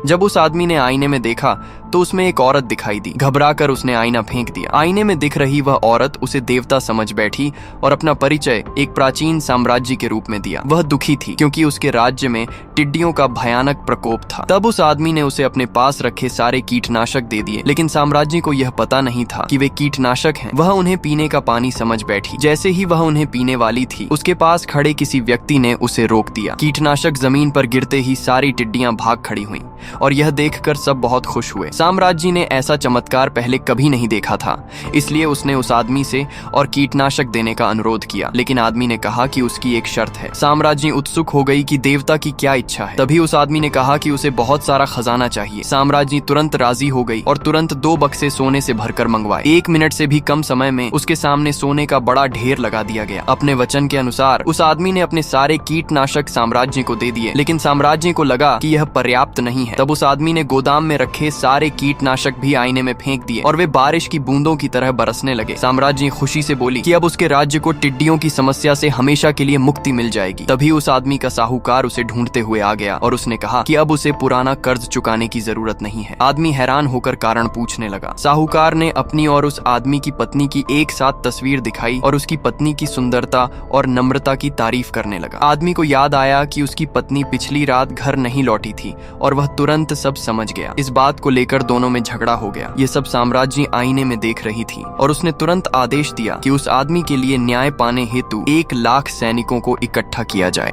जब उस आदमी ने आईने में देखा तो उसमें एक औरत दिखाई दी। घबराकर उसने आईना फेंक दिया। आईने में दिख रही वह औरत उसे देवता समझ बैठी और अपना परिचय एक प्राचीन साम्राज्य के रूप में दिया। वह दुखी थी क्योंकि उसके राज्य में टिड्डियों का भयानक प्रकोप था। तब उस आदमी ने उसे अपने पास रखे सारे कीटनाशक दे दिए, लेकिन साम्राज्य को यह पता नहीं था कि वे कीटनाशक हैं। वह उन्हें पीने का पानी समझ बैठी। जैसे ही वह उन्हें पीने वाली थी, उसके पास खड़े किसी व्यक्ति ने उसे रोक दिया। कीटनाशक जमीन पर गिरते ही सारी टिड्डियां भाग खड़ी हुईं और यह देखकर सब बहुत खुश हुए। साम्राज्य ने ऐसा चमत्कार पहले कभी नहीं देखा था, इसलिए उसने उस आदमी से और कीटनाशक देने का अनुरोध किया, लेकिन आदमी ने कहा कि उसकी एक शर्त है। साम्राज्य उत्सुक हो गई कि देवता की क्या इच्छा है। तभी उस आदमी ने कहा कि उसे बहुत सारा खजाना चाहिए। साम्राज्य तुरंत राजी हो गई और तुरंत 2 बक्से सोने से भरकर मंगवाए। 1 मिनट से भी कम समय में उसके सामने सोने का बड़ा ढेर लगा दिया गया। अपने वचन के अनुसार उस आदमी ने अपने सारे कीटनाशक साम्राज्य को दे दिए, लेकिन साम्राज्य को लगा कि यह पर्याप्त नहीं है। तब उस आदमी ने गोदाम में रखे सारे कीटनाशक भी आईने में फेंक दिए और वे बारिश की बूंदों की तरह बरसने लगे। साम्राज्य खुशी से बोली कि अब उसके राज्य को टिड्डियों की समस्या से हमेशा के लिए मुक्ति मिल जाएगी। तभी उस आदमी का साहूकार उसे ढूंढते हुए आ गया और उसने कहा कि अब उसे पुराना कर्ज चुकाने की जरूरत नहीं है। आदमी हैरान होकर कारण पूछने लगा। साहूकार ने अपनी और उस आदमी की पत्नी की एक साथ तस्वीर दिखाई और उसकी पत्नी की सुंदरता और नम्रता की तारीफ करने लगा। आदमी को याद आया कि उसकी पत्नी पिछली रात घर नहीं लौटी थी और वह तुरंत सब समझ गया। इस बात को लेकर दोनों में झगड़ा हो गया। ये सब साम्राज्य आईने में देख रही थी और उसने तुरंत आदेश दिया कि उस आदमी के लिए न्याय पाने हेतु 1 लाख सैनिकों को इकट्ठा किया जाए।